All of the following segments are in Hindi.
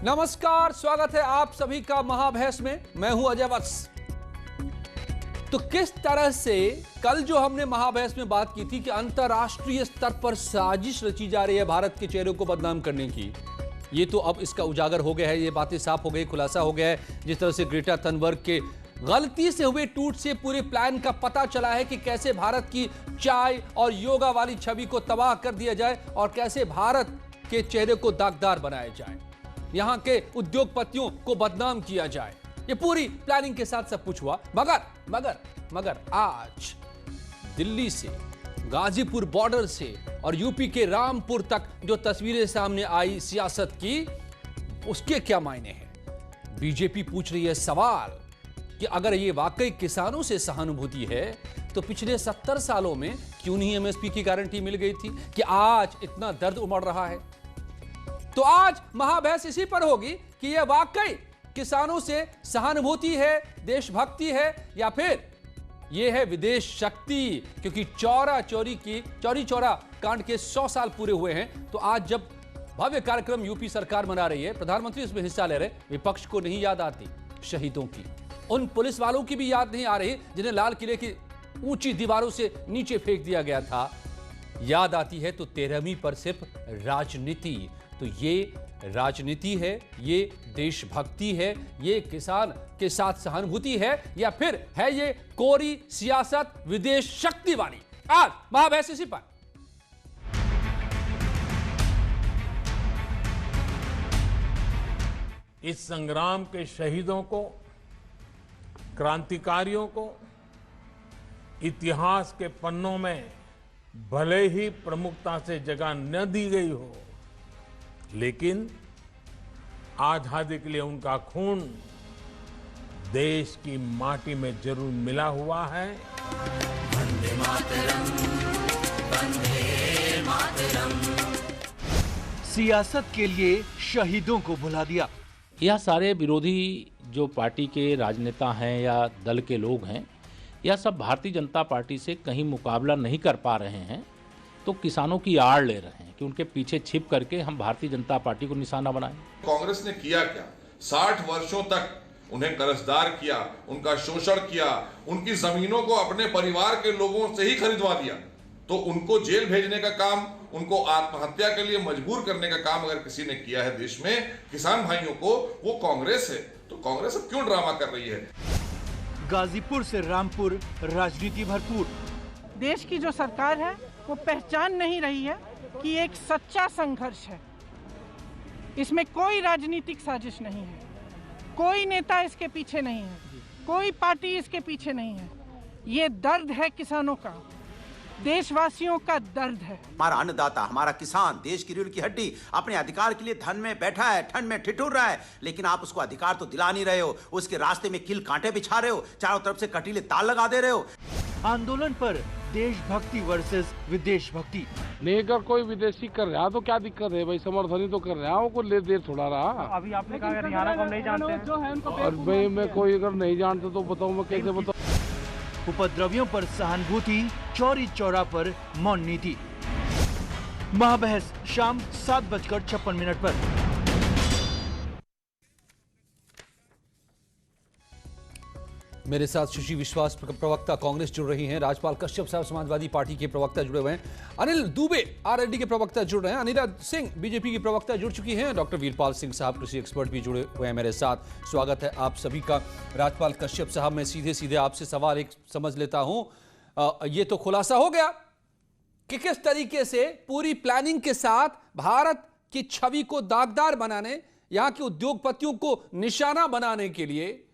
नमस्कार, स्वागत है आप सभी का महाभैस में। मैं हूं अजय वत्स। तो किस तरह से कल जो हमने महाभैस में बात की थी कि अंतरराष्ट्रीय स्तर पर साजिश रची जा रही है भारत के चेहरे को बदनाम करने की, ये तो अब इसका उजागर हो गया है, ये बातें साफ हो गई, खुलासा हो गया है। जिस तरह से ग्रेटा थनबर्ग के गलती से हुए ट्वीट से पूरे प्लान का पता चला है कि कैसे भारत की चाय और योगा वाली छवि को तबाह कर दिया जाए और कैसे भारत के चेहरे को दागदार बनाया जाए, यहां के उद्योगपतियों को बदनाम किया जाए। ये पूरी प्लानिंग के साथ सब कुछ हुआ। मगर आज दिल्ली से, गाजीपुर बॉर्डर से और यूपी के रामपुर तक जो तस्वीरें सामने आई सियासत की, उसके क्या मायने हैं? बीजेपी पूछ रही है सवाल कि अगर ये वाकई किसानों से सहानुभूति है तो पिछले 70 सालों में क्यों नहीं एमएसपी की गारंटी मिल गई थी कि आज इतना दर्द उमड़ रहा है? तो आज महाबहस इसी पर होगी कि यह वाकई किसानों से सहानुभूति है, देशभक्ति है, या फिर यह है विदेश शक्ति। क्योंकि चौरी चौरा कांड के 100 साल पूरे हुए हैं। तो आज जब भव्य कार्यक्रम यूपी सरकार मना रही है, प्रधानमंत्री इसमें हिस्सा ले रहे, विपक्ष को नहीं याद आती शहीदों की, उन पुलिस वालों की भी याद नहीं आ रही जिन्हें लाल किले की ऊंची दीवारों से नीचे फेंक दिया गया था। याद आती है तो 13वीं पर सिर्फ राजनीति। तो ये राजनीति है, ये देशभक्ति है, ये किसान के साथ सहानुभूति है, या फिर है ये कोरी सियासत विदेश शक्ति वाली? आज महाबहस इसी पर। इस संग्राम के शहीदों को, क्रांतिकारियों को इतिहास के पन्नों में भले ही प्रमुखता से जगह न दी गई हो, लेकिन आजादी के लिए उनका खून देश की माटी में जरूर मिला हुआ है। वंदे मातरम, वंदे मातरम। सियासत के लिए शहीदों को भुला दिया। यह सारे विरोधी जो पार्टी के राजनेता हैं या दल के लोग हैं, यह सब भारतीय जनता पार्टी से कहीं मुकाबला नहीं कर पा रहे हैं, तो किसानों की आड़ ले रहे हैं कि उनके पीछे छिप करके हम भारतीय जनता पार्टी को निशाना बनाएं। कांग्रेस ने किया क्या? 60 वर्षों तक उन्हें कर्जदार किया, उनका शोषण किया, उनकी जमीनों को अपने परिवार के लोगों से ही खरीदवा दिया। तो उनको जेल भेजने का काम, उनको आत्महत्या के लिए मजबूर करने का काम अगर किसी ने किया है देश में किसान भाइयों को, वो कांग्रेस है। तो कांग्रेस अब क्यों ड्रामा कर रही है? गाजीपुर से रामपुर राजनीति भरपूर। देश की जो सरकार है वो पहचान नहीं रही है कि एक सच्चा संघर्ष है, इसमें कोई राजनीतिक साजिश नहीं है, कोई नेता इसके पीछे नहीं है, कोई पार्टी इसके पीछे नहीं है। ये दर्द है किसानों का, देशवासियों का दर्द है। हमारा अन्नदाता, हमारा किसान, देश की रीढ़ की हड्डी, अपने अधिकार के लिए धन में बैठा है, ठंड में ठिठुर रहा है, लेकिन आप उसको अधिकार तो दिला नहीं रहे हो। उसके रास्ते में कील कांटे बिछा रहे हो, चारों तरफ से कटीले तार लगा दे रहे हो। आंदोलन पर देशभक्ति वर्सेस विदेश भक्ति। लेकर कोई विदेशी कर रहा तो क्या दिक्कत है भाई, समर्थन ही तो कर रहा है, को ले देर थोड़ा रहा। अभी आपने कहा हरियाणा को हम नहीं जानते हैं, जो है उनको और भाई मैं कोई अगर नहीं जानता तो बताऊं मैं कैसे बताऊं? उपद्रवियों पर सहानुभूति, चौरी चौरा पर मौन नीति। महाबहस शाम 7:56 पर। मेरे साथ शशि विश्वास प्रवक्ता कांग्रेस जुड़ रही हैं, राजपाल कश्यप साहब समाजवादी पार्टी के प्रवक्ता जुड़े हुए हैं, अनिल दुबे आरएलडी के प्रवक्ता जुड़ रहे हैं, अनिला सिंह बीजेपी की प्रवक्ता जुड़ चुकी हैं, डॉक्टर वीरपाल सिंह साहब कृषि एक्सपर्ट भी जुड़े हुए हैं मेरे साथ। स्वागत है आप सभी का। राजपाल कश्यप साहब, मैं सीधे आपसे सवाल एक समझ लेता हूं। ये तो खुलासा हो गया कि किस तरीके से पूरी प्लानिंग के साथ भारत की छवि को दागदार बनाने, यहां के उद्योगपतियों को निशाना बनाने के लिए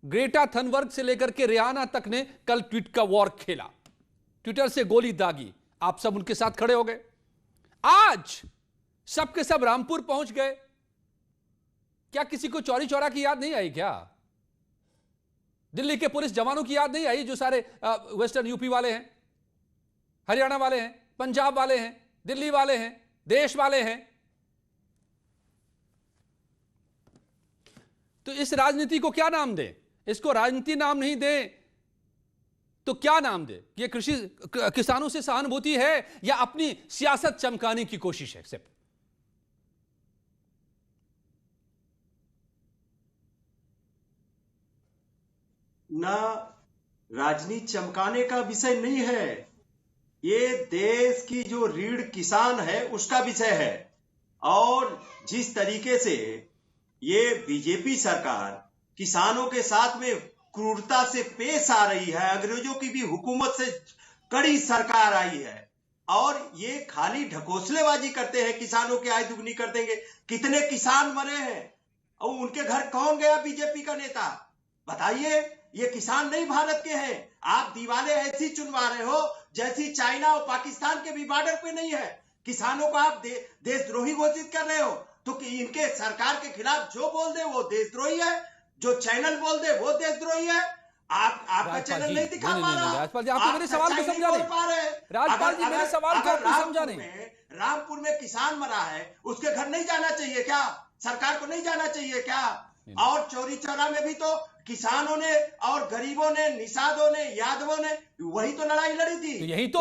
ग्रेटा थनबर्ग से लेकर के रियाना तक ने कल ट्वीट का वॉर खेला, ट्विटर से गोली दागी। आप सब उनके साथ खड़े हो गए। आज सब के सब रामपुर पहुंच गए। क्या किसी को चौरी चौरा की याद नहीं आई? क्या दिल्ली के पुलिस जवानों की याद नहीं आई जो सारे वेस्टर्न यूपी वाले हैं, हरियाणा वाले हैं, पंजाब वाले हैं, दिल्ली वाले हैं, देश वाले हैं? तो इस राजनीति को क्या नाम दें? इसको राजनीति नाम नहीं दें तो क्या नाम दे? ये किसानों से सहानुभूति है या अपनी सियासत चमकाने की कोशिश है सिर्फ? ना राजनीति चमकाने का विषय नहीं है। ये देश की जो रीढ़ किसान है उसका विषय है। और जिस तरीके से ये बीजेपी सरकार किसानों के साथ में क्रूरता से पेश आ रही है, अंग्रेजों की भी हुकूमत से कड़ी सरकार आई है और ये खाली ढकोसलेबाजी करते हैं, किसानों की आय दुगनी कर देंगे। कितने किसान मरे हैं और उनके घर कौन गया बीजेपी का नेता? बताइए, ये किसान नहीं भारत के हैं। आप दीवारें ऐसी चुनवा रहे हो जैसी चाइना और पाकिस्तान के भी बॉर्डर पे नहीं है। किसानों को आप देशद्रोही घोषित कर रहे हो, तो इनके सरकार के खिलाफ जो बोल दे वो देशद्रोही है, जो चैनल बोल दे वो देशद्रोही है। आपका चैनल नहीं दिखा पा रहा। राजपाल जी, आपको मेरे सवाल को समझा नहीं। राजपाल जी, मेरे सवाल को आपको समझा नहीं। रामपुर में किसान मरा है, उसके घर नहीं जाना चाहिए क्या? सरकार को नहीं जाना चाहिए क्या? और चौरी चौरा में भी तो किसानों ने और गरीबों ने, निषादों ने, यादवों ने वही तो लड़ाई लड़ी थी। तो यही तो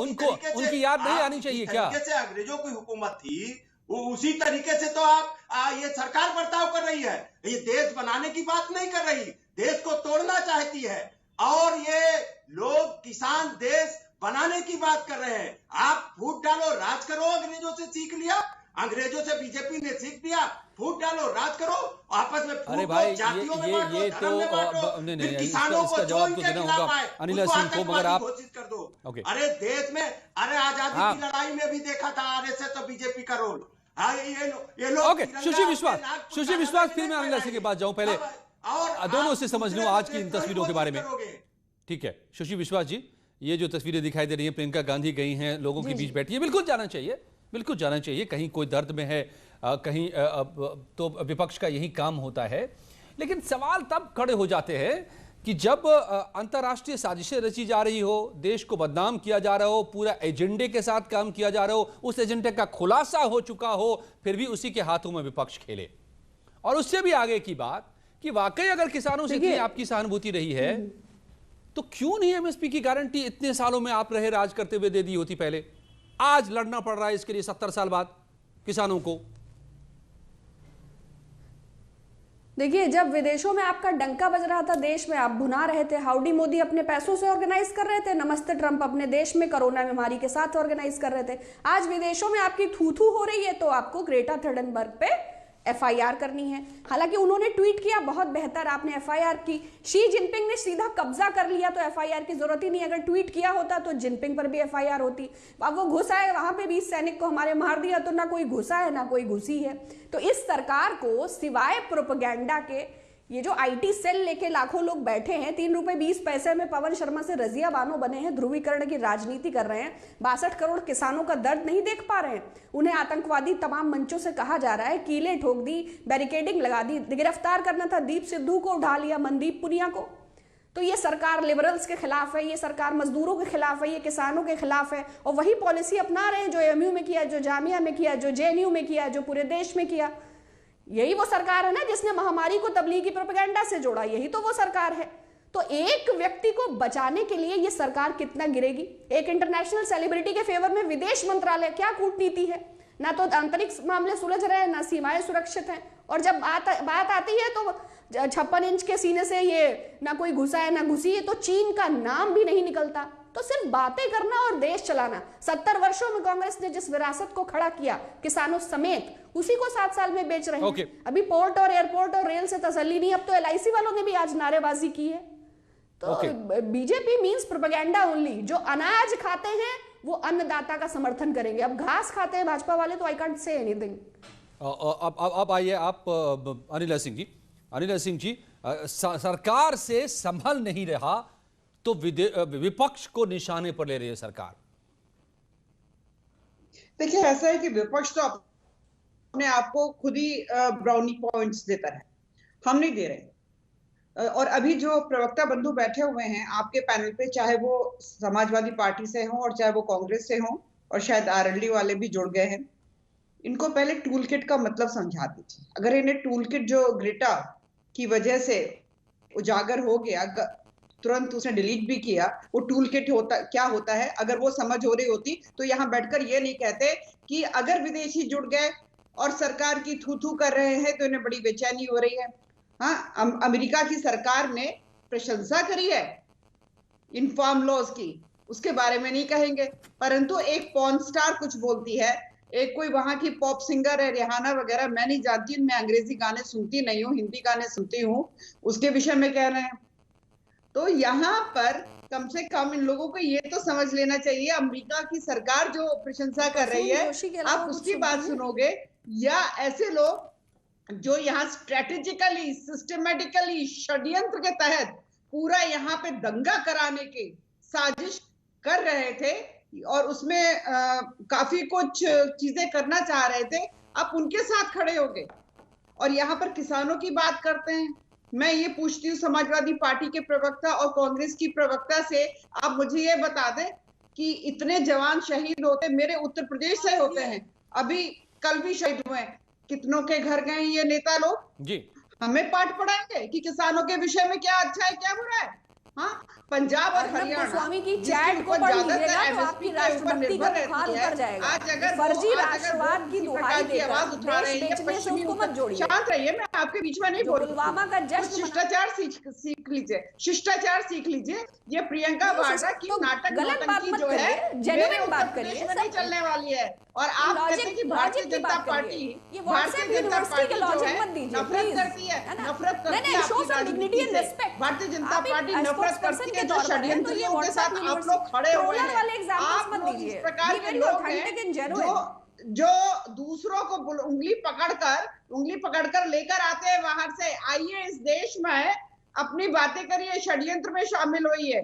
उनको उनकी याद नहीं आनी चाहिए क्या? जैसे अंग्रेजों की हुकूमत थी उसी तरीके से तो आप ये सरकार बर्ताव कर रही है। ये देश बनाने की बात नहीं कर रही, देश को तोड़ना चाहती है। और ये लोग किसान देश बनाने की बात कर रहे हैं। आप फूट डालो, राज करो। अंग्रेजों से सीख लिया, अंग्रेजों से बीजेपी ने सीख लिया। फूट डालो, राज करो, आपस में फूट दो, जातियों में बांटो, धर्म में बांटो, फिर किसानों को जो इनके खिलाफ आए उसको आतंकवादी घोषित कर दो। अरे देश में, अरे आजादी की लड़ाई में भी देखा था आरएसएस तो बीजेपी का रोल। ये लोग सुशील विश्वास, फिर मैं अनिल सिंह के पास जाऊं। पहले दोनों से समझ लूं आज की इन तस्वीरों के बारे में। ठीक है सुशील विश्वास जी, ये जो तस्वीरें दिखाई दे रही हैं, प्रियंका गांधी गई हैं, लोगों के बीच बैठी है, बिल्कुल जाना चाहिए, बिल्कुल जाना चाहिए। कहीं कोई दर्द में है, कहीं तो विपक्ष का यही काम होता है। लेकिन सवाल तब खड़े हो जाते हैं कि जब अंतर्राष्ट्रीय साजिशें रची जा रही हो, देश को बदनाम किया जा रहा हो, पूरा एजेंडे के साथ काम किया जा रहा हो, उस एजेंडे का खुलासा हो चुका हो, फिर भी उसी के हाथों में विपक्ष खेले। और उससे भी आगे की बात कि वाकई अगर किसानों से इतनी आपकी सहानुभूति रही है तो क्यों नहीं एमएसपी की गारंटी इतने सालों में आप रहे राज करते हुए दे दी होती पहले? आज लड़ना पड़ रहा है इसके लिए 70 साल बाद किसानों को। देखिए, जब विदेशों में आपका डंका बज रहा था, देश में आप भुना रहे थे, हाउडी मोदी अपने पैसों से ऑर्गेनाइज कर रहे थे, नमस्ते ट्रंप अपने देश में कोरोना बीमारी के साथ ऑर्गेनाइज कर रहे थे। आज विदेशों में आपकी थू-थू हो रही है तो आपको ग्रेटा थंबरबर्ग पे एफआईआर करनी है। हालांकि उन्होंने ट्वीट किया, बहुत बेहतर आपने एफआईआर की। शी जिनपिंग ने सीधा कब्जा कर लिया तो एफआईआर की जरूरत ही नहीं। अगर ट्वीट किया होता तो जिनपिंग पर भी एफआईआर होती। अब वो घुसा है वहां पे 20 सैनिक को हमारे मार दिया, तो ना कोई घुसा है ना कोई घुसी है। तो इस सरकार को सिवाय प्रोपेगेंडा के, ये जो आईटी सेल लेके लाखों लोग बैठे हैं, 3 रुपए 20 पैसे में पवन शर्मा से रजिया बानो बने हैं, ध्रुवीकरण की राजनीति कर रहे हैं, 62 करोड़ किसानों का दर्द नहीं देख पा रहे हैं। उन्हें आतंकवादी तमाम मंचों से कहा जा रहा है, कीले ठोक दी, बैरिकेडिंग लगा दी, गिरफ्तार करना था दीप सिद्धू को, उठा लिया मनदीप पुनिया को। तो ये सरकार लिबरल्स के खिलाफ है, ये सरकार मजदूरों के खिलाफ है, ये किसानों के खिलाफ है। और वही पॉलिसी अपना रहे हैं जो एमयू में किया, जो जामिया में किया, जो जेएनयू में किया, जो पूरे देश में किया। यही वो सरकार है ना जिसने महामारी को तबलीगी प्रोपेगेंडा से जोड़ा, यही तो वो सरकार है। तो एक व्यक्ति को बचाने के लिए ये सरकार कितना गिरेगी? एक इंटरनेशनल सेलिब्रिटी के फेवर में विदेश मंत्रालय, क्या कूटनीति है? ना तो आंतरिक मामले सुलझ रहे हैं, ना सीमाएं सुरक्षित हैं। और जब बात आती है तो 56 इंच के सीने से ये ना कोई घुसा है ना घुसी है, तो चीन का नाम भी नहीं निकलता। तो सिर्फ बातें करना और देश चलाना। 70 वर्षों में कांग्रेस ने जिस विरासत को खड़ा किया किसानों समेत, उसी को 7 साल में बेच रहे हैं। अभी पोर्ट और एयरपोर्ट और रेल से तसल्ली नहीं, अब तो एलआईसी वालों ने भी आज नारेबाजी की है। तो बीजेपी मींस प्रोपेगेंडा ओनली। जो अनाज खाते हैं वो अन्नदाता का समर्थन करेंगे। अब घास खाते हैं भाजपा वाले, तो आई कांट से एनीथिंग। अब आइए आप अनिल सिंह जी, सरकार से संभल नहीं रहा तो विपक्ष को निशाने पर ले रही है सरकार। देखिए, ऐसा है कि विपक्ष तो अपने आप को खुद ही ब्राउनी पॉइंट्स देता है, हम नहीं दे रहे। और अभी जो प्रवक्ता बंधु बैठे हुए हैं आपके पैनल पे, चाहे वो समाजवादी पार्टी से हो और चाहे वो कांग्रेस से हो, और शायद आरएलडी वाले भी जुड़ गए हैं, इनको पहले टूल किट का मतलब समझा दीजिए। अगर इन्हें टूल किट जो ग्रेटा की वजह से उजागर हो गया, तुरंत उसने डिलीट भी किया, वो टूल किट क्या होता है, अगर वो समझ हो रही होती तो यहाँ बैठकर ये नहीं कहते कि अगर विदेशी जुड़ गए और सरकार की थू थू कर रहे हैं तो इन्हें बड़ी बेचैनी हो रही है। हाँ, अमेरिका की सरकार ने प्रशंसा करी है यूनिफॉर्म लॉज की, उसके बारे में नहीं कहेंगे। परंतु एक पॉर्न स्टार कुछ बोलती है, एक कोई वहां की पॉप सिंगर है रिहाना वगैरह, मैं नहीं जानती, मैं अंग्रेजी गाने सुनती नहीं हूँ, हिंदी गाने सुनती हूँ, उसके विषय में कह रहे हैं। तो यहाँ पर कम से कम इन लोगों को ये तो समझ लेना चाहिए, अमेरिका की सरकार जो प्रशंसा कर रही है आप उसकी बात सुनोगे, या ऐसे लोग जो यहाँ स्ट्रेटेजिकली सिस्टमेटिकली षड्यंत्र के तहत पूरा यहाँ पे दंगा कराने की साजिश कर रहे थे और उसमें काफी कुछ चीजें करना चाह रहे थे, आप उनके साथ खड़े हो गए। और यहाँ पर किसानों की बात करते हैं। मैं ये पूछती हूँ समाजवादी पार्टी के प्रवक्ता और कांग्रेस की प्रवक्ता से, आप मुझे ये बता दें कि इतने जवान शहीद होते, मेरे उत्तर प्रदेश से होते हैं, अभी कल भी शहीद हुए हैं, कितनों के घर गए ये नेता लोग जी, हमें पाठ पढ़ाएंगे कि किसानों के विषय में क्या अच्छा है क्या बुरा है? हाँ, पंजाब और हरियाणा स्वामी की चैट को पढ़ लीजिएगा तो आपकी राष्ट्रभक्ति का बुखार उतर जाएगा। आज अगर फर्जी राष्ट्रवाद की दुहाई देकर आवाज उठा रहे हैं, पश्चिमी मत जोड़िए, शांत रहिए, मैं आपके बीच में नहीं बोल रही। पुलवामा का जश्न, शिष्टाचार सीख लीजिए, शिष्टाचार सीख लीजिए। ये प्रियंका वाड्रा की नाटक नौटंकी जो है जेन्युइन बात करिए, नहीं चलने वाली है। और आप कहते हैं कि भारतीय जनता पार्टी जो है नफरत करती है, नफरत करती है आपकी राजनीति से। भारतीय जनता पार्टी नफरत करती है जो षड्यंत्रियों के साथ आप लोग खड़े हुए हैं। आप लोग इस प्रकार के लोग हैं जो दूसरों को उंगली पकड़कर लेकर आते हैं बाहर से, आइए इस देश में अपनी बातें करिए, षड्यंत्र में शामिल होइए,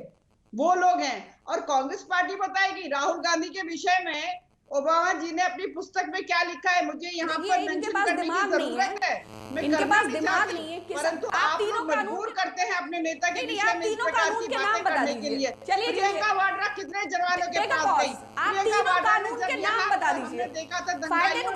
वो लोग हैं। और कांग्रेस पार्टी बताएगी राहुल गांधी के विषय में ओबामा जी ने अपनी पुस्तक में क्या लिखा है, मुझे यहाँ पर मेंशन करने की जरूरत है, मैं इनके पास दिमाग नहीं है, परंतु आप लोग मजबूर करते हैं अपने नेता के विषय में इस प्रकार की बातें करने के लिए। प्रियंका वाड्रा कितने जवानों के पास गई, प्रियंका वाड्रा ने जब यहाँ हमने देखा था दंगाइयों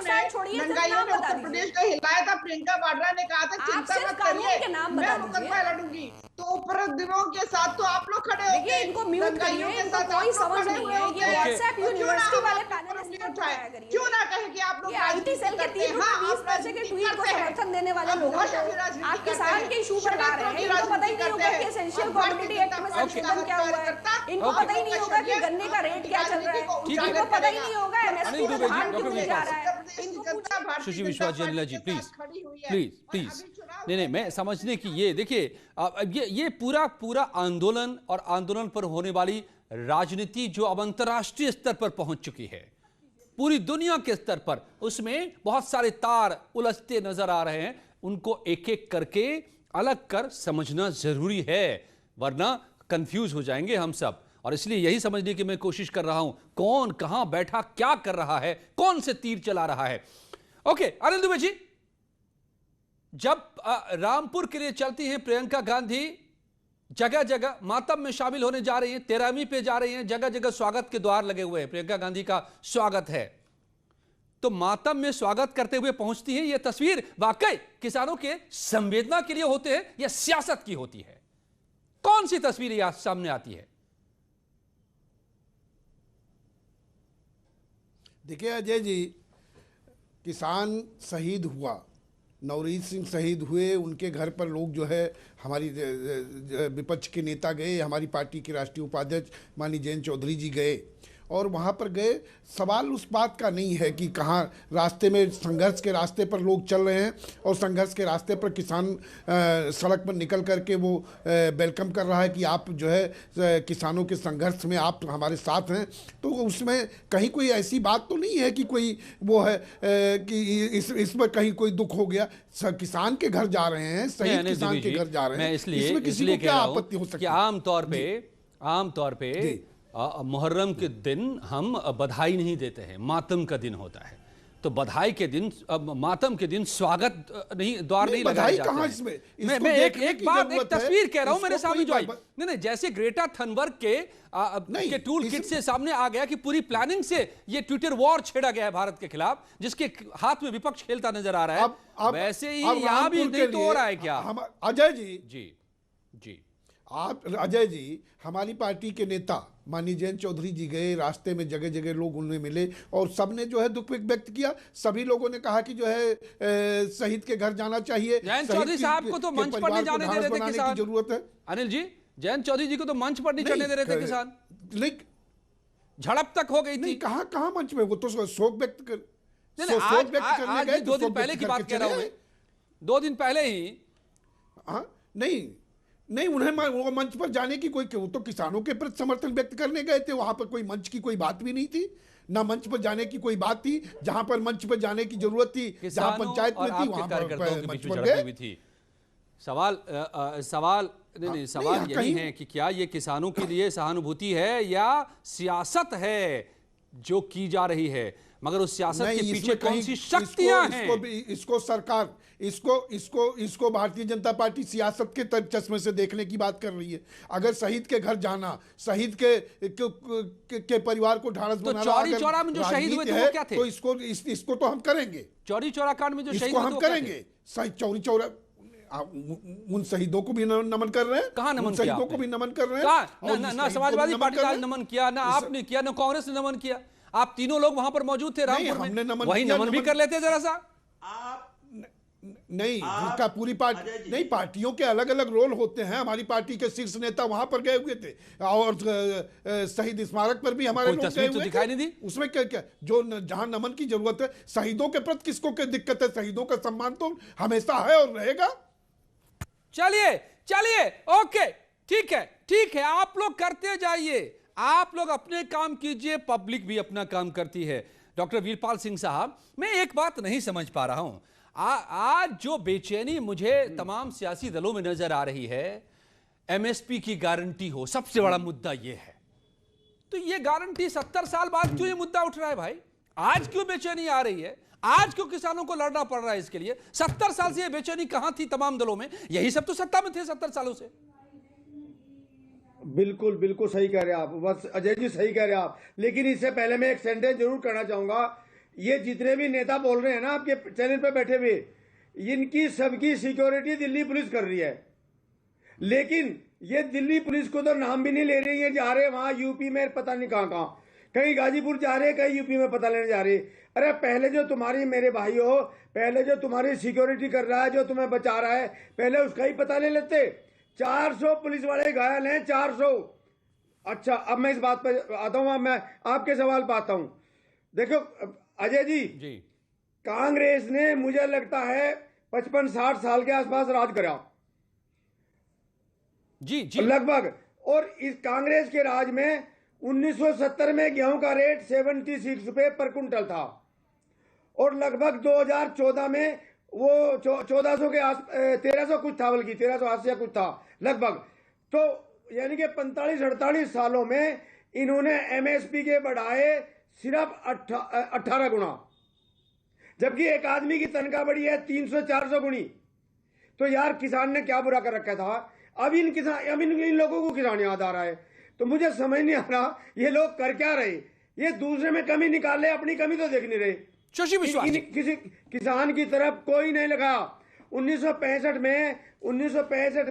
ने उत्तर प्रदेश को हिलाया था, प्रियंका वाड्रा ने कहा था चिंता मत करिए मैं मुकदमा लड़ूंगी, तो उपद्रवियों के साथ तो आप लोग खड़े हो गए, इनको म्यूट करिए, इनको कोई समझ नहीं है। ये व्हाट्सएप यूनिवर्सिटी वाले पैनल क्यों ना कहे कि आप लोग आईटी सेल के 30 पैसे के ट्वीट को समर्थन देने वाले लोग आप किसान के इशू पर ला रहे हैं। इनको पता ही नहीं होगा कि एसेंशियल कमोडिटी एक्ट में संशोधन क्या हुआ है, इनको पता ही नहीं होगा कि गन्ने का रेट क्या चल रहा है, इनको पता ही नहीं होगा एमएसपी में धान क्यों जा रहा है। सुश्री विश्वास जैन जी प्लीज नहीं, मैं समझने की ये देखिए ये पूरा आंदोलन और आंदोलन पर होने वाली राजनीति जो अब अंतर्राष्ट्रीय स्तर पर पहुंच चुकी है, पूरी दुनिया के स्तर पर, उसमें बहुत सारे तार उलझते नजर आ रहे हैं, उनको एक एक करके अलग कर समझना जरूरी है, वरना कंफ्यूज हो जाएंगे हम सब। और इसलिए यही समझने की मैं कोशिश कर रहा हूं, कौन कहां बैठा क्या कर रहा है, कौन से तीर चला रहा है। ओके अनिल दुबे जी, जब रामपुर के लिए चलती हैं प्रियंका गांधी, जगह जगह मातम में शामिल होने जा रही हैं, 13वीं पे जा रही हैं, जगह जगह स्वागत के द्वार लगे हुए हैं, प्रियंका गांधी का स्वागत है, तो मातम में स्वागत करते हुए पहुंचती हैं। यह तस्वीर वाकई किसानों के संवेदना के लिए होते हैं या सियासत की होती है? कौन सी तस्वीर यहां सामने आती है? देखिए अजय जी, किसान शहीद हुआ, नवरीत सिंह शहीद हुए, उनके घर पर लोग जो है हमारी विपक्ष के नेता गए, हमारी पार्टी के राष्ट्रीय उपाध्यक्ष माननीय जयंत चौधरी जी गए और वहाँ पर गए। सवाल उस बात का नहीं है कि कहाँ रास्ते में संघर्ष के रास्ते पर लोग चल रहे हैं और संघर्ष के रास्ते पर किसान सड़क पर निकल करके वो वेलकम कर रहा है कि आप जो है किसानों के संघर्ष में आप हमारे साथ हैं, तो उसमें कहीं कोई ऐसी बात तो नहीं है कि कोई वो है कि इसमें कहीं कोई दुख हो गया। किसान के घर जा रहे हैं, शहीद किसान के घर जा रहे हैं, इसमें किसी को क्या आपत्ति हो सकती है? आमतौर पे मुहर्रम के दिन हम बधाई नहीं देते हैं, मातम का दिन होता है, तो बधाई के दिन मातम के दिन स्वागत द्वार नहीं लगाए जाते हैं। मैं एक तस्वीर कह रहा हूं मेरे सामने जो आई, नहीं जैसे ग्रेटा थनबर्ग के टूल किट से सामने आ गया कि पूरी प्लानिंग से ये ट्विटर वॉर छेड़ा गया है भारत के खिलाफ, जिसके हाथ में विपक्ष खेलता नजर आ रहा है, वैसे ही यहां भी नहीं तो हो रहा है क्या अजय जी? जी आप अजय जी, हमारी पार्टी के नेता माननीय जयंत चौधरी जी गए, रास्ते में जगह जगह लोग उन्हें मिले और सबने जो है दुख व्यक्त किया। सभी लोगों ने कहा कि जो है शहीद के घर जाना चाहिए। जयंत चौधरी साहब को तो मंच पर नहीं जाने दे रहे थे किसान। जरूरत है अनिल जी, जयंत चौधरी जी को तो मंच पर नहीं चढ़ने दे रहे थे किसान। झड़प तक हो गई थी। कहाँ मंच में, वो तो शोक व्यक्त कर, आज 2 दिन पहले की बात कह रहा हूं मैं, 2 दिन पहले ही। हाँ, नहीं उन्हें वो मंच पर जाने की कोई, वो तो किसानों के प्रति समर्थन व्यक्त करने गए थे। वहां पर कोई मंच की कोई बात भी नहीं थी, ना मंच पर जाने की कोई बात थी। जहां पर मंच पर जाने की जरूरत थी, जहां पंचायत में थी, वहां पर मंच पर गए। सवाल यही है कि क्या ये किसानों के लिए सहानुभूति है या सियासत है जो की जा रही है, मगर उस सियासत के पीछे कौन सी शक्तियां हैं? इसको सरकार, इसको भारतीय जनता पार्टी सियासत के चश्मे से देखने की बात कर रही है। अगर शहीद के घर जाना, शहीद के परिवार को ढांढस बनाना, चौरी चौरा में जो शहीद हुए थे वो क्या थे? तो इसको तो हम करेंगे। चौरी चौरा कांड में जो शहीद हुए हम करेंगे। चौरी चौरा, उन शहीदों को भी नमन कर रहे हैं। कहाँ नमन किया? शहीदों को भी नमन कर रहे हैं। ना समाजवादी पार्टी ने नमन किया, ना आपने किया, ना कांग्रेस ने नमन किया। आप तीनों लोग वहां पर मौजूद थे रामपुर में, वही नमन भी कर लेते जरा सा। नहीं, जिसका पूरी पार्टी नहीं, पार्टियों के अलग अलग रोल होते हैं। हमारी पार्टी के शीर्ष नेता वहां पर गए हुए थे और शहीद स्मारक पर भी हमारे लोग गए हुए दिखाई नहीं दी। उसमें क्या जो जहां नमन की जरूरत है, शहीदों के प्रति किसको क्या दिक्कत है? शहीदों का सम्मान तो हमेशा है और रहेगा। चलिए ओके, ठीक है, आप लोग करते जाइए, आप लोग अपने काम कीजिए, पब्लिक भी अपना काम करती है। डॉक्टर वीरपाल सिंह साहब, मैं एक बात नहीं समझ पा रहा हूं। आज जो बेचैनी मुझे तमाम सियासी दलों में नजर आ रही है, एमएसपी की गारंटी हो, सबसे बड़ा मुद्दा यह है। तो ये गारंटी 70 साल बाद क्यों ये मुद्दा उठ रहा है भाई? आज क्यों बेचैनी आ रही है? आज क्यों किसानों को लड़ना पड़ रहा है इसके लिए? 70 साल से ये बेचैनी कहां थी तमाम दलों में? यही सब तो सत्ता में थे 70 सालों से। बिल्कुल सही कह रहे हैं आप, बस अजय जी सही कह रहे हैं आप। लेकिन इससे पहले मैं एक सेंटेंस जरूर करना चाहूंगा। ये जितने भी नेता बोल रहे हैं ना आपके चैनल पे बैठे हुए, इनकी सबकी सिक्योरिटी दिल्ली पुलिस कर रही है। लेकिन ये दिल्ली पुलिस को तो नाम भी नहीं ले रही है, जा रहे वहां यूपी में पता नहीं कहां, कहीं गाजीपुर जा रहे, कहीं यूपी में पता लेने जा रहे। अरे पहले जो तुम्हारी, मेरे भाई हो, पहले जो तुम्हारी सिक्योरिटी कर रहा है, जो तुम्हें बचा रहा है, पहले उसका ही पता ले लेते। 400 पुलिस वाले घायल हैं, 400। अच्छा, अब मैं इस बात पर आता हूं, मैं आपके सवाल पर आता हूं। देखो अजय जी, कांग्रेस ने मुझे लगता है 55-60 साल के आसपास राज करा जी लगभग। और इस कांग्रेस के राज में 1970 में गेहूं का रेट 76 रुपए पर कुंटल था और लगभग 2014 में वो 1400 के आस 1300 कुछ था, बल्कि 1380 कुछ था लगभग। तो यानी कि 45-48 सालों में इन्होंने एमएसपी के बढ़ाए सिर्फ 18 गुना, जबकि एक आदमी की तनख्वाह बढ़ी है 300-400 गुनी। तो यार किसान ने क्या बुरा कर रखा था? अब इन लोगों को किसान याद आ रहा है। तो मुझे समझ नहीं आ रहा ये लोग कर क्या रहे। ये दूसरे में कमी निकाल रहे, अपनी कमी तो देख नहीं रहे। शशि विश्वास, किसी किसान की तरफ कोई नहीं लगा। 1965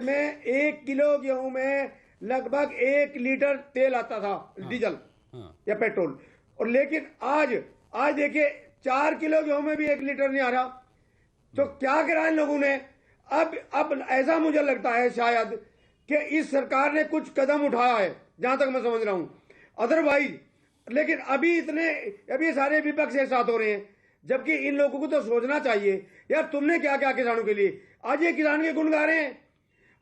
में 1 किलो गेहूं में लगभग 1 लीटर तेल आता था, डीजल या पेट्रोल। और लेकिन आज देखिए 4 किलो गेहूं में भी 1 लीटर नहीं आ रहा। तो क्या करा इन लोगों ने? अब ऐसा मुझे लगता है शायद कि इस सरकार ने कुछ कदम उठाया है, जहां तक मैं समझ रहा हूं। अदरवाइज लेकिन अभी सारे विपक्ष एक साथ हो रहे हैं, जबकि इन लोगों को तो सोचना चाहिए यार तुमने क्या क्या किसानों के लिए। आज ये किसान के गुण गा रहे हैं।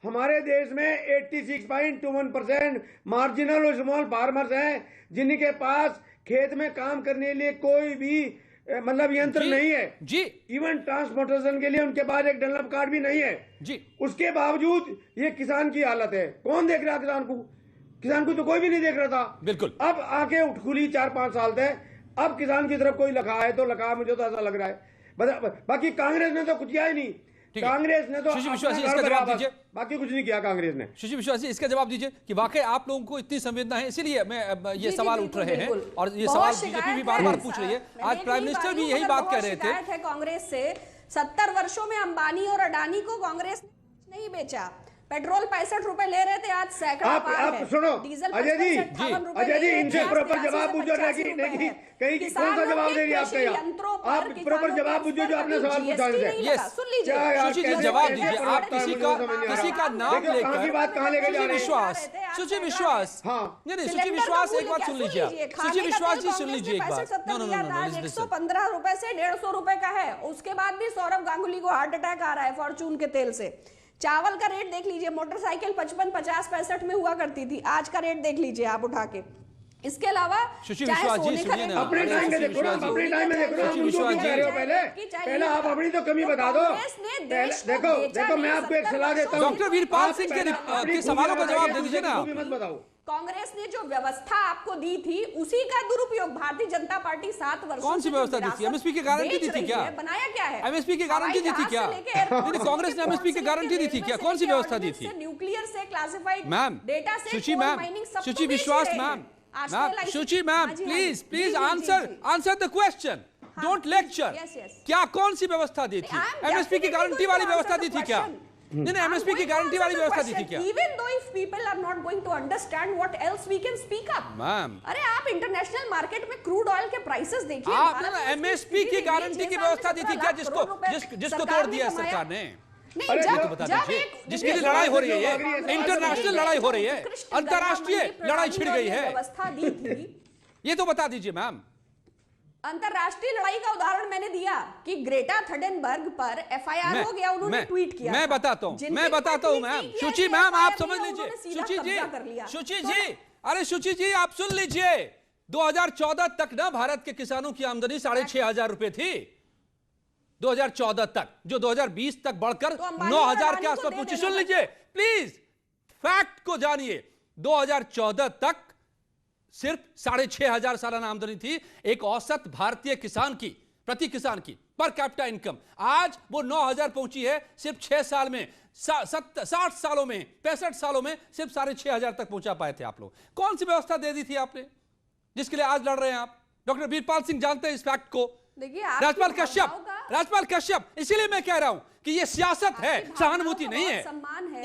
हमारे देश में 86.21% मार्जिनल और स्मॉल फार्मर्स हैं, जिनके पास खेत में काम करने के लिए कोई भी मतलब यंत्र नहीं है जी। इवन ट्रांसपोर्टेशन के लिए उनके पास एक डनलप कार्ड भी नहीं है जी। उसके बावजूद ये किसान की हालत है। कौन देख रहा किसान को तो कोई भी नहीं देख रहा था। बिल्कुल। अब आके उठ खुली 4-5 साल से, अब किसान की तरफ कोई लगा है तो लगा, मुझे तो ऐसा लग रहा है। बाकी कांग्रेस ने तो कुछ किया ही नहीं। कांग्रेस ने तो इसका जवाब दीजिए, बाकी कुछ नहीं किया कांग्रेस ने। शशि विश्वास जी, इसका जवाब दीजिए कि वाकई आप लोगों को इतनी संवेदना है, इसीलिए मैं ये सवाल उठ रहे हैं और ये सवाल बीजेपी भी बार-बार पूछ रही है। आज प्राइम मिनिस्टर भी यही बात कह रहे थे। कांग्रेस से 70 वर्षों में अंबानी और अडानी को कांग्रेस ने नहीं बेचा। पेट्रोल 65 रुपए ले रहे थे, आज सैकड़ा पार है। आप सुनो डीजल अजय जी, इनसे प्रॉपर जवाब पूछो नहीं कहीं कौन सा जवाब दे रही है आपका यहाँ? आप प्रॉपर जवाब पूछो जो आपने सवाल पूछा इनसे। सुन लीजिए, सुची जी जवाब दीजिए। आप किसी का नाम लेकर बात कहाँ लेकर जा रहे हैं? विश्वास, सुची विश्वास, नहीं सुची विश्वास, एक बात सुन लीजिए आप। सुची विश्वास जी सुन लीजिए एक बात। नो 115 रुपए से 150 रुपए का है। उसके बाद भी सौरभ गांगुली को हार्ट अटैक आ रहा है फॉर्चून के तेल से। चावल का रेट देख लीजिए, मोटरसाइकिल 55, 50, 65 में हुआ करती थी, आज का रेट देख लीजिए आप उठा के। इसके अलावा सुची विश्वास जी सुनिए ना, अपने टाइम में देखो ना, अपने टाइम में देखो ना, सुची विश्वास जी पहले आप अपनी तो कमी बता दो। देखो मैं आपको एक सलाह देता हूँ, डॉक्टर वीरपाल सिंह के सवालों का जवाब दे दीजिए ना। मत बताओ। कांग्रेस ने जो व्यवस्था आपको दी थी उसी का दुरुपयोग भारतीय जनता पार्टी 7 वर्षों कौन सी व्यवस्था दी थी? एमएसपी की गारंटी दी थी क्या? बनाया क्या है? एमएसपी की गारंटी दी थी क्या? नहीं, कांग्रेस ने एमएसपी की गारंटी दी थी क्या? कौन सी व्यवस्था दी थी? न्यूक्लियर से क्लासिफाइड मैम, डेटा से सुची मैम, सुची विश्वास मैम, सुची ma'am, please answer the question, don't lecture. क्या कौन सी व्यवस्था दी थी? एमएसपी की गारंटी वाली व्यवस्था दी थी क्या? नहीं, एमएसपी की गारंटी वाली व्यवस्था दी थी क्या? Even though if people are not going to understand, what else we can speak up? Ma'am, अरे आप इंटरनेशनल मार्केट में क्रूड ऑयल के प्राइसेस देखिए। आपने एमएसपी की गारंटी की व्यवस्था दी थी क्या? जिसको तोड़ दिया सरकार ने? अरे तो बता दीजिए, जिसके लिए लड़ाई हो रही है, इंटरनेशनल लड़ाई हो रही है, अंतरराष्ट्रीय लड़ाई छिड़ गई है, व्यवस्था दी थी, ये तो बता दीजिए मैम। अंतरराष्ट्रीय लड़ाई का उदाहरण मैंने दिया कि ग्रेटा थंडनबर्ग पर एफआईआर हो गया, उन्होंने ट्वीट किया। मैं बताता हूं मैम। सुची मैम आप समझ लीजिए, सुची जी, अरे सुची जी आप सुन लीजिए, 2014 तक ना भारत के किसानों की आमदनी 6,500 रुपए थी, 2014 तक, जो 2020 तक बढ़कर 9,000 के आसपास पहुंची। सुन लीजिए प्लीज, फैक्ट को जानिए, 2014 तक सिर्फ 6,500 सालाना आमदनी थी एक औसत भारतीय किसान की, प्रति किसान की, पर कैपिटा इनकम। आज वो 9,000 पहुंची है सिर्फ 6 साल में। 60 सालों में, 65 सालों में सिर्फ 6,500 तक पहुंचा पाए थे आप लोग। कौन सी व्यवस्था दे दी थी आपने जिसके लिए आज लड़ रहे हैं आप? डॉक्टर वीरपाल सिंह जानते हैं इस फैक्ट को। राजपाल कश्यप, इसीलिए मैं कह रहा हूं कि ये सियासत है, सहानुभूति नहीं है।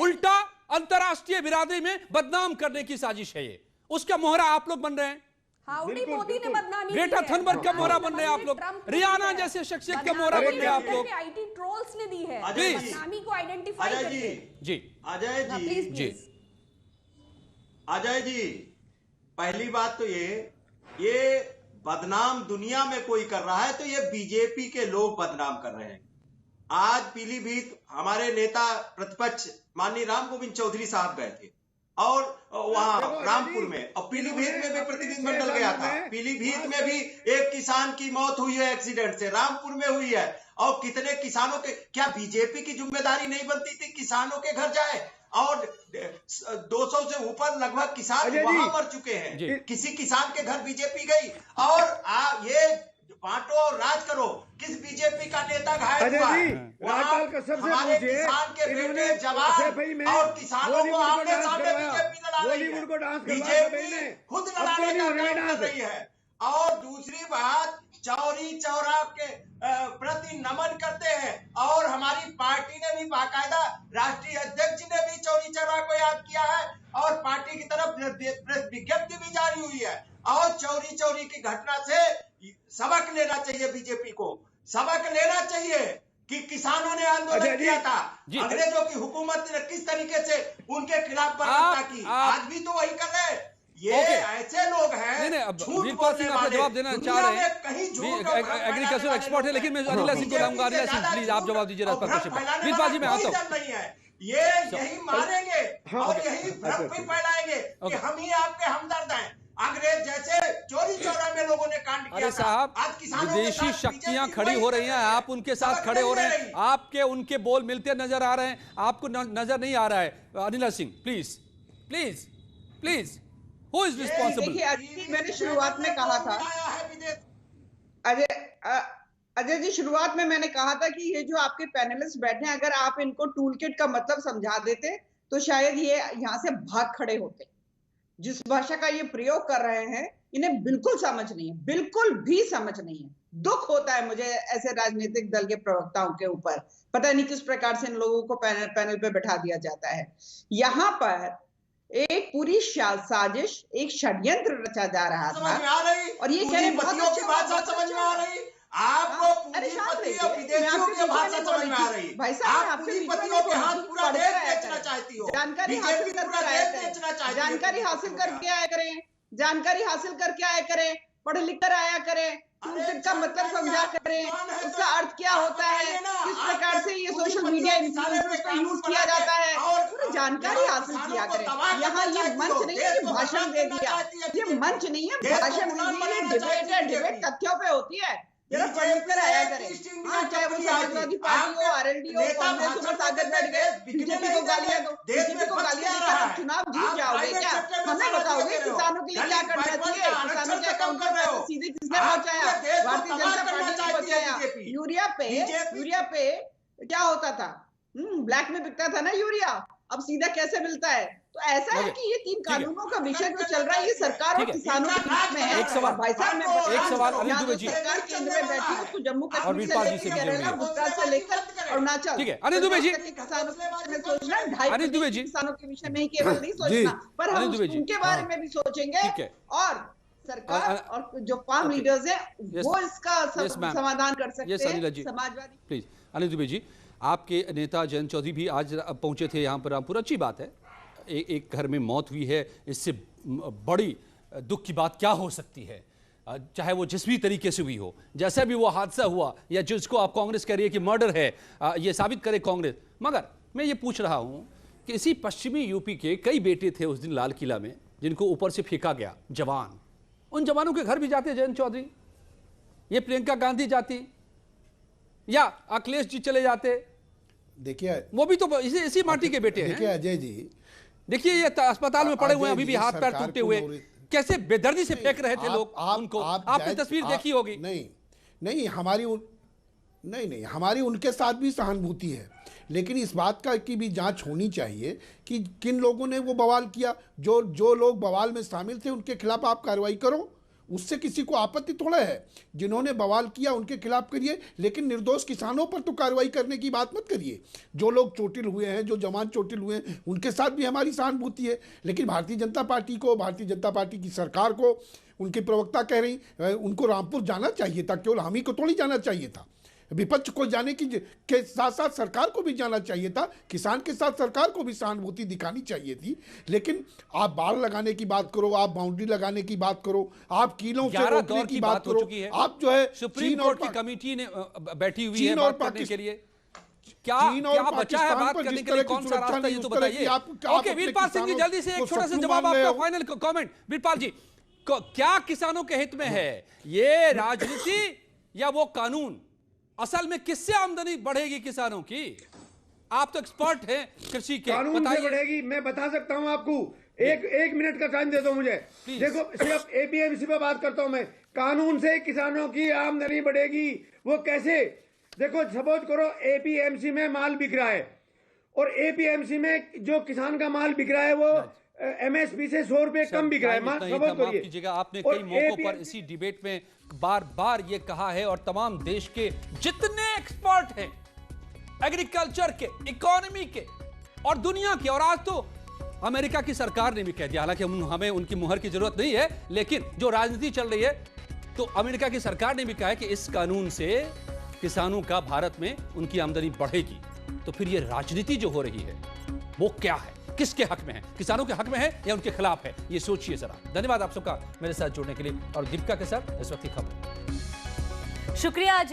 उल्टा अंतरराष्ट्रीय बिरादरी में बदनाम करने की साजिश है ये। उसका मोहरा आप लोग बन रहे हैं। हाउडी मोदी ने बदनामी ग्रेटा थनबर्ग का मोहरा बन रहे हैं आप लोग, रियाना जैसे शख्सियत का मोहरा बन रहे हैं आप लोग। आईटी ट्रोल्स ने दी है बदनामी को आइडेंटिफाई करके। जी अजय जी, पहली बात तो ये बदनाम दुनिया में कोई कर रहा है तो ये बीजेपी के लोग बदनाम कर रहे हैं। आज पीलीभीत हमारे नेता प्रतिपक्ष माननीय राम गोविंद चौधरी साहब गए थे और वहां रामपुर में, और पीलीभीत में भी प्रतिनिधिमंडल गया था। पीलीभीत में भी एक किसान की मौत हुई है एक्सीडेंट से, रामपुर में हुई है। और कितने किसानों के, क्या बीजेपी की जिम्मेदारी नहीं बनती थी किसानों के घर जाए? और 200 से ऊपर लगभग किसान वहां मर चुके हैं। किसी किसान के घर बीजेपी गई और ये बांटो और राज करो। किस बीजेपी का नेता घायल हुआ? हमारे किसान के बेटे जवान और किसानों को आमने सामने बीजेपी लड़ा रही है। बीजेपी खुद लड़ाने का काम कर रही है। और दूसरी बात, चौरी चौरा के प्रति नमन करते हैं। और हमारी पार्टी ने भी बाकायदा, राष्ट्रीय अध्यक्ष ने भी चौरी चौरा को याद किया है और पार्टी की तरफ विज्ञप्ति भी जारी हुई है। और चौरी चौरी की घटना से सबक लेना चाहिए, बीजेपी को सबक लेना चाहिए कि किसानों ने आंदोलन किया था, अंग्रेजों की हुकूमत ने किस तरीके से उनके खिलाफ बगावत की, आज भी तो वही कर रहे हैं। ये ऐसे लोग हैं। वीरपाल सिंह आपका जवाब देना चाह रहे हैं, एग्रीकल्चर एक्सपोर्ट है, लेकिन मैं अनिला सिंह को लाऊंगा। अनिला सिंह प्लीज आप जवाब दीजिए राजपाल कश्यप। वीरपाल जी मैं आता हूँ। ये यही मारेंगे और यही भ्रम भी फैलाएंगे कि हम ही आपके हमदर्द हैं। अंग्रेज जैसे चोरी चौरा में लोगों ने कांड किया। अरे साहब, विदेशी शक्तियां खड़ी हो रही हैं, आप उनके साथ खड़े हो रहे हैं, आपके उनके बोल मिलते नजर आ रहे हैं, आपको नजर नहीं आ रहा है। Anila Singh please please please, who is responsible? देखिए, मैंने शुरुआत में कहा था, अजय जी, शुरुआत में मैंने कहा था कि ये जो आपके पैनलिस्ट बैठे हैं, अगर आप इनको टूल किट का मतलब समझा देते तो शायद ये यहाँ से भाग खड़े होते। जिस भाषा का ये प्रयोग कर रहे हैं, इन्हें बिल्कुल समझ नहीं है, बिल्कुल भी समझ नहीं है। दुख होता है मुझे ऐसे राजनीतिक दल के प्रवक्ताओं के ऊपर। पता नहीं किस प्रकार से इन लोगों को पैनल पे बैठा दिया जाता है। यहाँ पर एक पूरी साजिश, एक षड्यंत्र रचा जा रहा था। और ये कह रहे पूंजीपतियों की भाषा समझ में आ रही, आपको पूंजीपति और विदेशियों की भाषा समझ में आ रही। भाई साहब, आप पूंजीपतियों के हाथ पूरा देश बेचना चाहती हो, जानकारी बीजेपी पूरा देश बेचना चाहती है। जानकारी हासिल करके आया करें, जानकारी हासिल करके आया करें, पढ़ लिख कर आया करें, का मतलब समझा करें, उसका अर्थ क्या होता है, किस प्रकार से ये सोशल मीडिया इन्फ्लुएंसर्स का यूज किया जाता है, पूरी जानकारी हासिल किया करें। यहाँ ये मंच नहीं है कि भाषण दे दिया, ये मंच नहीं है भाषण नहीं है, ये डिबेट है। डिबेट तथ्यों पे होती है, जरा पढ़ कर आया करें। हाँ, चाहे वो समाजवादी पार्टी हो, आरएलडी हो, कांग्रेस ऊपर सागर बैठ गए, बीजेपी को गालियां दो, बीजेपी को गालियां देकर आप चुनाव जीत जाओगे क्या? हमें बताओगे किसानों के लिए क्या करना चाहिए? किसानों के अकाउंट में पैसा सीधे किसने पहुंचाया? भारतीय जनता पार्टी ने पहुंचाया। यूरिया पे क्या होता था? ब्लैक में बिकता था ना यूरिया, अब सीधा कैसे मिलता है? तो ऐसा है कि ये 3 कानूनों का विषय जो चल रहा है, ये सरकार और किसानों के बीच में है। एक सवाल भाई साहब, मैं एक सवाल अनिल दुबे जी, सरकार केंद्र में बैठी है, तो जम्मू कश्मीर से लेकर केरला, गुजरात से लेकर अरुणाचल, ठीक है अनिल दुबे जी, किसानों के बारे में सोचना, 2.5 अनिल दुबे जी, किसानों के विषय में ही केवल नहीं सोचना, पर हम उनके बारे में भी सोचेंगे। और सरकार और जो फार्म लीडर्स हैं वो इसका समाधान कर सकते हैं। समाजवादी प्लीज अनिल दुबे जी, आपके नेता जयंत चौधरी भी आज पहुंचे थे यहाँ पर रामपुर। अच्छी बात है, एक घर में मौत हुई है, इससे बड़ी दुख की बात क्या हो सकती है? चाहे वो जिस भी तरीके से हुई हो, जैसा भी वो हादसा हुआ, या जिसको आप कांग्रेस कह रही है कि मर्डर है, ये साबित करे कांग्रेस। मगर मैं ये पूछ रहा हूँ कि इसी पश्चिमी यूपी के कई बेटे थे उस दिन लाल किला में, जिनको ऊपर से फेंका गया जवान। उन जवानों के घर भी जाते जयंत चौधरी, ये प्रियंका गांधी जाती या अखिलेश जी चले जाते। देखिए वो भी तो इसी माटी के बेटे हैं। देखिए अजय जी, देखिए ये अस्पताल में पड़े हुए हैं, अभी भी हाथ पैर टूटे हुए, कैसे बेदर्दी से फेंक रहे थे लोग उनको। आपने तस्वीर देखी होगी। नहीं हमारी उनके साथ भी सहानुभूति है, लेकिन इस बात का की भी जांच होनी चाहिए कि किन लोगों ने वो बवाल किया। जो लोग बवाल में शामिल थे उनके खिलाफ आप कार्रवाई करो, उससे किसी को आपत्ति थोड़ा है। जिन्होंने बवाल किया उनके खिलाफ करिए, लेकिन निर्दोष किसानों पर तो कार्रवाई करने की बात मत करिए। जो लोग चोटिल हुए हैं, जो जवान चोटिल हुए हैं, उनके साथ भी हमारी सहानुभूति है। लेकिन भारतीय जनता पार्टी की सरकार को, उनके प्रवक्ता कह रही, उनको रामपुर जाना चाहिए था, केवल हम ही को थोड़ी जाना चाहिए था। विपक्ष को जाने के साथ साथ सरकार को भी जाना चाहिए था। किसान के साथ सरकार को भी सहानुभूति दिखानी चाहिए थी। लेकिन आप बाड़ लगाने की बात करो, आप बाउंड्री लगाने की बात करो, आप कीलों से रोकने की बात करो, आप जो है सुप्रीम कोर्ट की कमीटी ने बैठी हुई है बात करने के लिए। क्या बचा है बात करने के लिए? कौन सा रास्ता, ये तो बताइए। ओके, वीरपाल सिंह जी, जल्दी से एक छोटा सा जवाब, आपका फाइनल कमेंट। वीरपाल जी, क्या किसानों के हित में है ये राजनीति या वो कानून? असल में किससे आमदनी बढ़ेगी किसानों की? आप तो एक्सपर्ट हैं कृषि के, कानून से बढ़ेगी। मैं बता सकता हूं आपको, एक मिनट का टाइम दे दो मुझे। देखो, सिर्फ एपीएमसी पे बात करता हूं मैं। कानून से किसानों की आमदनी बढ़ेगी, वो कैसे? देखो, सपोज करो एपीएमसी में माल बिक रहा है और एपीएमसी में जो किसान का माल बिक रहा है वो एमएसपी से 100 रुपए कम बिक रहा है। सपोज करिए, आपने कई मौकों पर इसी डिबेट में बार बार ये कहा है, और तमाम देश के जितने एक्सपर्ट हैं एग्रीकल्चर के, इकोनॉमी के और दुनिया के, और आज तो अमेरिका की सरकार ने भी कह दिया, हालांकि हमें उनकी मुहर की जरूरत नहीं है, लेकिन जो राजनीति चल रही है, तो अमेरिका की सरकार ने भी कहा है कि इस कानून से किसानों का भारत में उनकी आमदनी बढ़ेगी। तो फिर ये राजनीति जो हो रही है वो क्या है, किसके हक में है? किसानों के हक में है या उनके खिलाफ है? ये सोचिए जरा। धन्यवाद आप सबका मेरे साथ जुड़ने के लिए, और दीपिका के साथ इस वक्त की खबर। शुक्रिया।